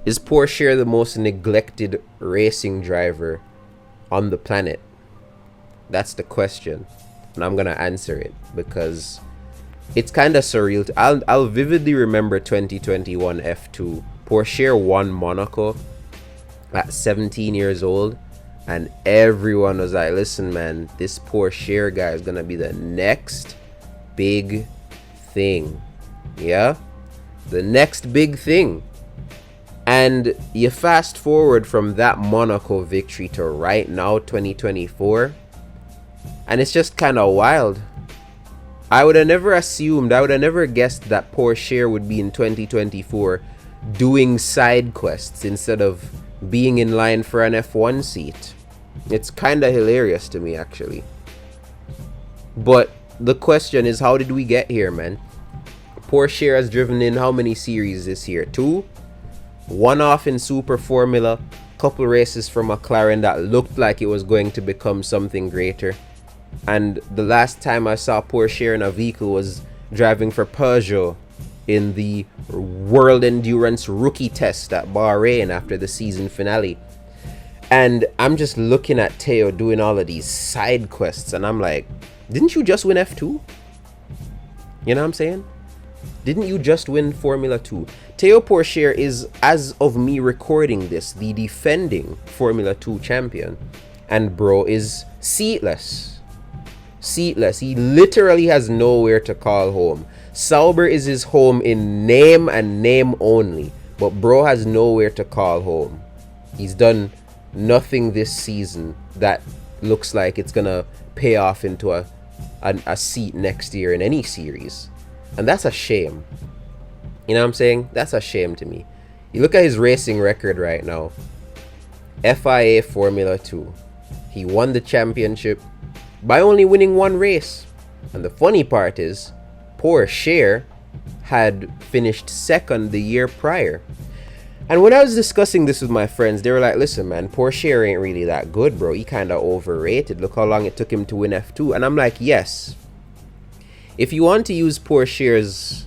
Is Pourchaire the most neglected racing driver on the planet? That's the question. And I'm going to answer it because it's kind of surreal. I'll vividly remember 2021 F2. Pourchaire won Monaco at 17 years old. And everyone was like, listen, man, this Pourchaire guy is going to be the next big thing. Yeah? The next big thing. And you fast forward from that Monaco victory to right now, 2024. And it's just kind of wild. I would have never assumed, I would have never guessed that Pourchaire would be in 2024 doing side quests instead of being in line for an F1 seat. It's kind of hilarious to me, actually. But the question is, how did we get here, man? Pourchaire has driven in how many series this year? 2? One off in Super Formula, couple races for McLaren that looked like it was going to become something greater. And the last time I saw Pourchaire in a vehicle was driving for Peugeot in the World Endurance Rookie Test at Bahrain after the season finale. And I'm just looking at Theo doing all of these side quests, and I'm like, didn't you just win F2? You know what I'm saying? Didn't you just win Formula 2? Theo Pourchaire is, as of me recording this, the defending Formula 2 champion. And bro is seatless. Seatless. He literally has nowhere to call home. Sauber is his home in name and name only. But bro has nowhere to call home. He's done nothing this season that looks like it's going to pay off into a seat next year in any series. And that's a shame. You know what I'm saying? That's a shame to me. You look at his racing record right now. FIA Formula 2. He won the championship by only winning one race. And the funny part is, Pourchaire had finished second the year prior. And when I was discussing this with my friends, they were like, listen, man, Pourchaire ain't really that good, bro. He kind of overrated. Look how long it took him to win F2. And I'm like, yes. If you want to use Pourchaire's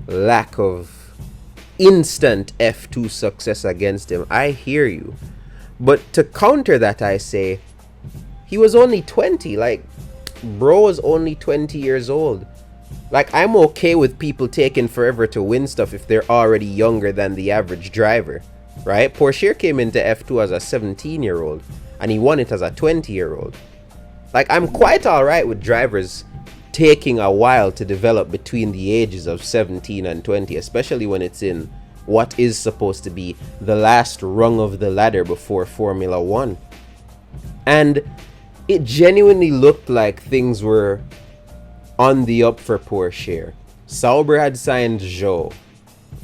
lack of instant F2 success against him, I hear you. But to counter that, I say, he was only 20. Like, bro was only 20 years old. Like, I'm okay with people taking forever to win stuff if they're already younger than the average driver, right? Pourchaire came into F2 as a 17-year-old, and he won it as a 20-year-old. Like, I'm quite alright with drivers taking a while to develop between the ages of 17 and 20, especially when it's in what is supposed to be the last rung of the ladder before Formula 1. And it genuinely looked like things were on the up for Pourchaire. Sauber had signed Zhou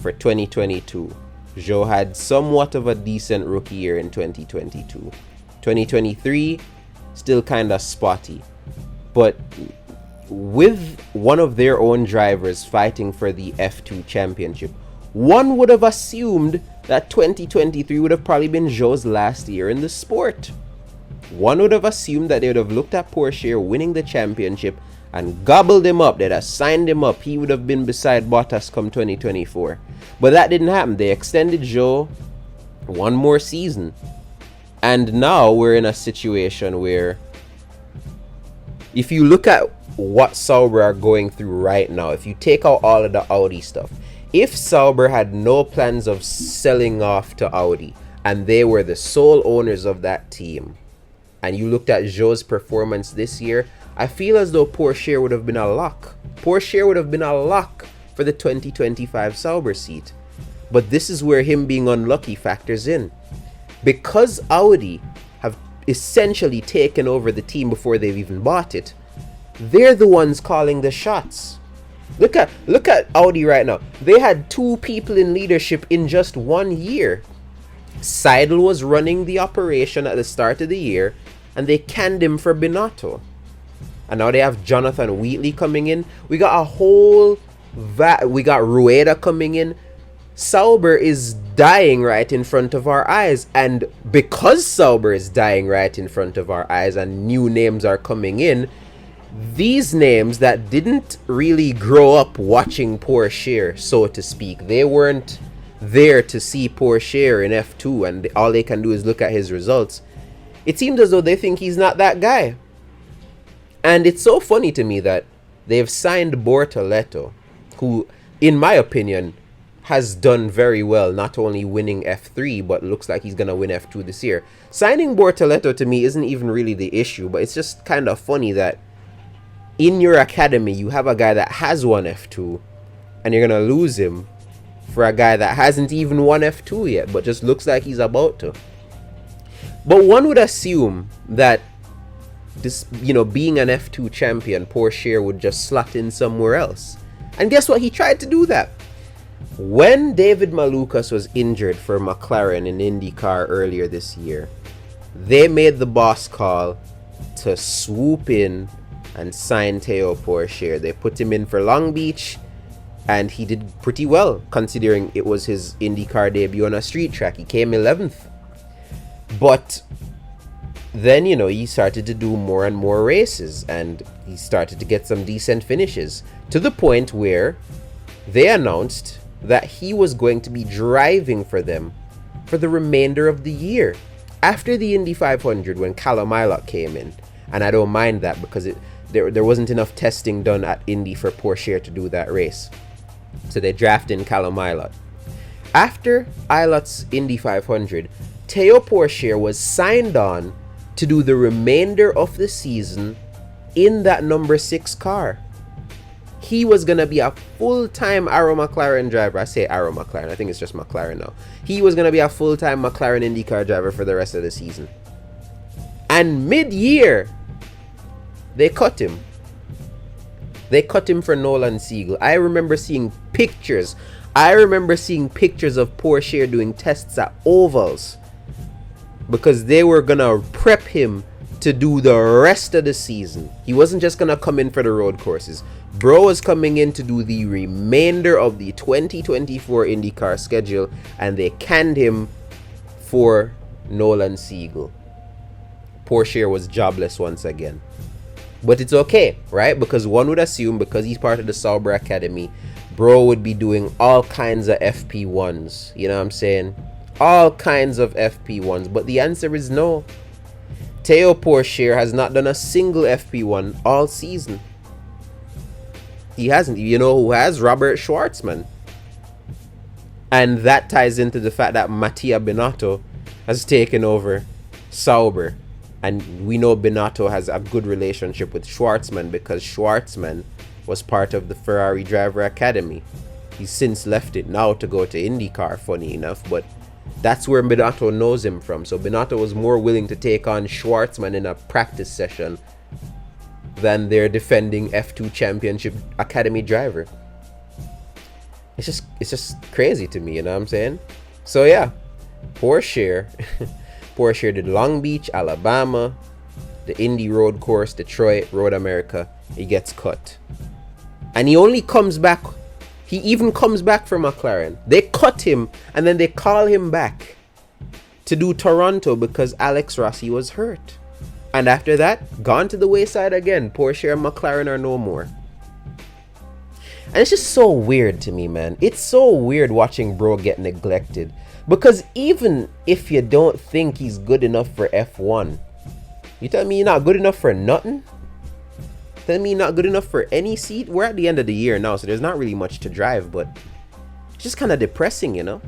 for 2022. Zhou had somewhat of a decent rookie year in 2022. 2023, still kind of spotty. But with one of their own drivers fighting for the F2 championship, one would have assumed that 2023 would have probably been Zhou's last year in the sport. One would have assumed that they would have looked at Pourchaire winning the championship and gobbled him up. They'd have signed him up. He would have been beside Bottas come 2024. But that didn't happen. They extended Zhou one more season. And now we're in a situation where, if you look at what Sauber are going through right now, if you take out all of the Audi stuff, if Sauber had no plans of selling off to Audi and they were the sole owners of that team, and you looked at Zhou's performance this year, I feel as though Pourchaire would have been a lock. Pourchaire would have been a lock for the 2025 Sauber seat. But this is where him being unlucky factors in. Because Audi have essentially taken over the team before they've even bought it, they're the ones calling the shots. Look at Audi right now. They had 2 people in leadership in just 1 year. Seidel was running the operation at the start of the year, and they canned him for Binotto. And now they have Jonathan Wheatley coming in. We got a whole we got Rueda coming in. Sauber is dying right in front of our eyes. And because Sauber is dying right in front of our eyes and new names are coming in, these names that didn't really grow up watching Pourchaire, so to speak, they weren't there to see Pourchaire in F2 and all they can do is look at his results, it seems as though they think he's not that guy. And it's so funny to me that they've signed Bortoleto, who, in my opinion, has done very well, not only winning F3, but looks like he's going to win F2 this year. Signing Bortoleto to me isn't even really the issue, but it's just kind of funny that in your academy, you have a guy that has won F2, and you're going to lose him for a guy that hasn't even won F2 yet, but just looks like he's about to. But one would assume that this, being an F2 champion, Pourchaire would just slot in somewhere else. And guess what? He tried to do that. When David Malukas was injured for McLaren in IndyCar earlier this year, they made the boss call to swoop in and sign Théo Pourchaire. They put him in for Long Beach, and he did pretty well, considering it was his IndyCar debut on a street track. He came 11th. But then, he started to do more and more races, and he started to get some decent finishes, to the point where they announced that he was going to be driving for them for the remainder of the year. After the Indy 500, when Callum Ilott came in, and I don't mind that because there wasn't enough testing done at Indy for Pourchaire to do that race. So they drafted in Callum Ilott. After Ilott's Indy 500, Théo Pourchaire was signed on to do the remainder of the season in that number 6 car. He was going to be a full-time Arrow McLaren driver. I say Arrow McLaren. I think it's just McLaren now. He was going to be a full-time McLaren IndyCar driver for the rest of the season. And mid-year, they cut him. They cut him for Nolan Siegel. I remember seeing pictures. Of Pourchaire doing tests at ovals, because they were going to prep him to do the rest of the season. He wasn't just going to come in for the road courses. Bro was coming in to do the remainder of the 2024 IndyCar schedule, and they canned him for Nolan Siegel. Pourchaire was jobless once again. But it's okay, right? Because one would assume, because he's part of the Sauber Academy, bro would be doing all kinds of FP1s. You know what I'm saying? All kinds of FP1s. But the answer is no. Théo Pourchaire has not done a single FP1 all season. He hasn't. You know who has? Robert Schwartzman. And that ties into the fact that Mattia Binotto has taken over Sauber. And we know Binotto has a good relationship with Schwartzman because Schwartzman was part of the Ferrari Driver Academy. He's since left it now to go to IndyCar, funny enough, but that's where Binotto knows him from. So Binotto was more willing to take on Schwartzman in a practice session than their defending F2 Championship Academy driver. It's just crazy to me, you know what I'm saying? So yeah, Pourchaire did Long Beach, Alabama, the Indy Road Course, Detroit, Road America. He gets cut. And he only comes back. He even comes back for McLaren. They cut him and then they call him back to do Toronto because Alex Rossi was hurt. And after that, gone to the wayside again. Pourchaire and McLaren are no more. And it's just so weird to me, man. It's so weird watching bro get neglected. Because even if you don't think he's good enough for F1, you tell me you're not good enough for nothing? Tell me you're not good enough for any seat? We're at the end of the year now, so there's not really much to drive, but it's just kind of depressing, you know?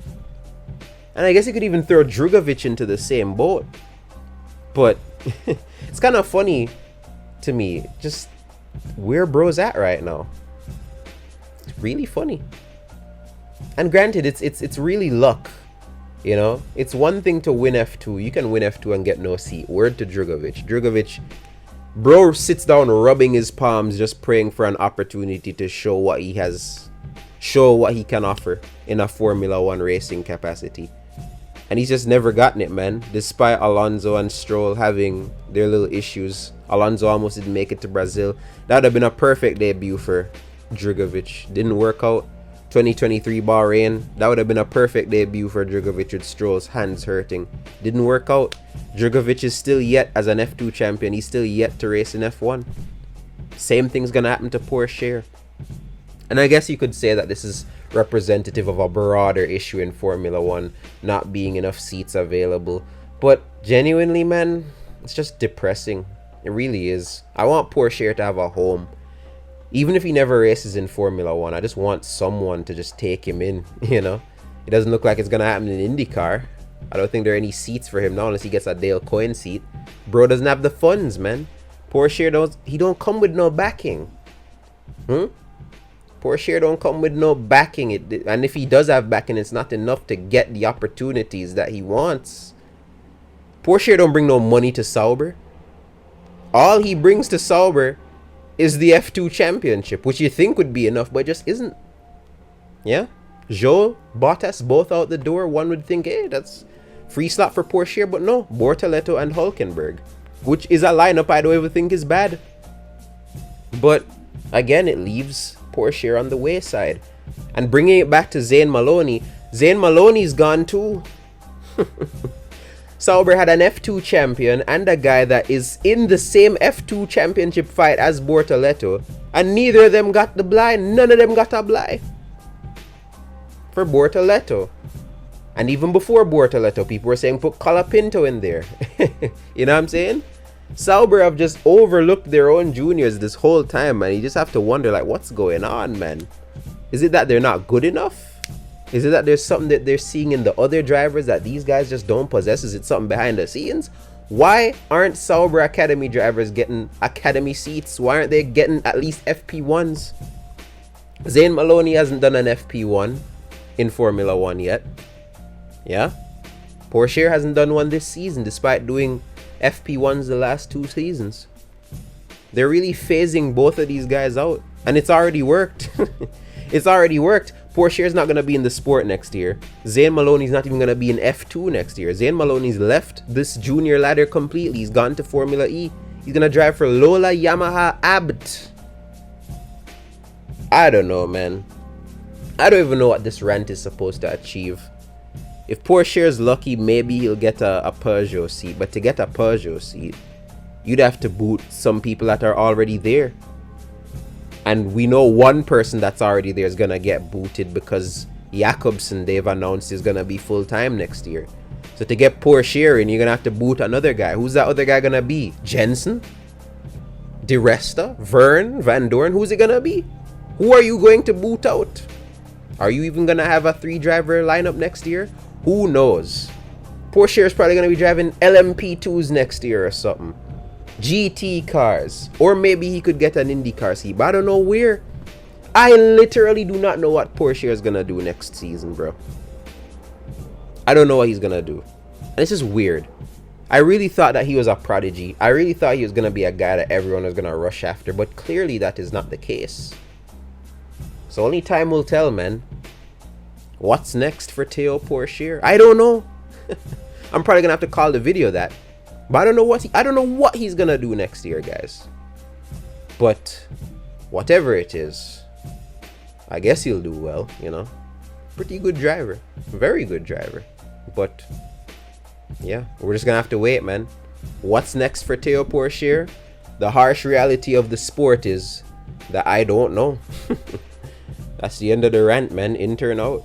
And I guess you could even throw Drugovich into the same boat. But it's kind of funny to me, just where bro's at right now. It's really funny. And granted, it's really luck. You know, it's one thing to win F2. You can win F2 and get no seat. Word to Drugovich. Drugovich, bro sits down rubbing his palms, just praying for an opportunity to show what he can offer in a Formula 1 racing capacity. And he's just never gotten it, man. Despite Alonso and Stroll having their little issues. Alonso almost didn't make it to Brazil. That would have been a perfect debut for Drugovich. Didn't work out. 2023 Bahrain, that would have been a perfect debut for Drugovich with Stroll's hands hurting. Didn't work out. Drugovich is still yet, as an F2 champion, he's still yet to race in F1. Same thing's gonna happen to Pourchaire. And And I guess you could say that this is representative of a broader issue in Formula One, not being enough seats available. But genuinely, man, it's just depressing. It really is. I want Pourchaire to have a home. Even if he never races in Formula One, I just want someone to just take him in, you know? It doesn't look like it's going to happen in IndyCar. I don't think there are any seats for him now unless he gets a Dale Coyne seat. Bro doesn't have the funds, man. Pourchaire don't come with no backing. Pourchaire don't come with no backing. And if he does have backing, it's not enough to get the opportunities that he wants. Pourchaire don't bring no money to Sauber. All he brings to Sauber is the F2 championship, which you think would be enough, but it just isn't. Yeah? Joe, Bottas, both out the door. One would think, hey, that's free slot for Pourchaire, but no. Bortoleto and Hülkenberg, which is a lineup I don't even think is bad. But again, it leaves Pourchaire on the wayside. And bringing it back to Zane Maloney. Zane Maloney's gone too. Sauber had an F2 champion and a guy that is in the same F2 championship fight as Bortoleto, and neither of them got the bly. None of them got a bly for Bortoleto. And even before Bortoleto, people were saying put Colapinto in there. You know what I'm saying? Sauber have just overlooked their own juniors this whole time, man. You just have to wonder, like, what's going on, man? Is it that they're not good enough? Is it that there's something that they're seeing in the other drivers that these guys just don't possess? Is it something behind the scenes? Why aren't Sauber Academy drivers getting Academy seats? Why aren't they getting at least FP1s? Zane Maloney hasn't done an FP1 in Formula 1 yet. Yeah? Pourchaire hasn't done one this season despite doing FP1s the last 2 seasons. They're really phasing both of these guys out. And it's already worked. It's already worked. Pourchaire's not going to be in the sport next year. Zane Maloney's not even going to be in F2 next year. Zane Maloney's left this junior ladder completely. He's gone to Formula E. He's going to drive for Lola Yamaha Abt. I don't know, man. I don't even know what this rant is supposed to achieve. If Pourchaire's lucky, maybe he'll get a Peugeot seat. But to get a Peugeot seat, you'd have to boot some people that are already there. And we know one person that's already there is going to get booted because Jakobsen, they've announced, is going to be full-time next year. So to get Pourchaire in, you're going to have to boot another guy. Who's that other guy going to be? Jensen? Di Resta? Vern? Van Dorn? Who's it going to be? Who are you going to boot out? Are you even going to have a 3-driver lineup next year? Who knows? Pourchaire is probably going to be driving LMP2s next year or something. GT cars. Or maybe he could get an IndyCar seat, but I don't know where. I literally do not know what Pourchaire is going to do next season, bro. I don't know what he's going to do. And this is weird. I really thought that he was a prodigy. I really thought he was going to be a guy that everyone was going to rush after, but clearly that is not the case. So only time will tell, man. What's next for Theo Pourchaire? I don't know. I'm probably going to have to call the video that. But I don't know what he's gonna do next year, guys. But whatever it is, I guess he'll do well, you know. Pretty good driver. Very good driver. But yeah, we're just gonna have to wait, man. What's next for Theo Pourchaire? The harsh reality of the sport is that I don't know. That's the end of the rant, man. In, turn out.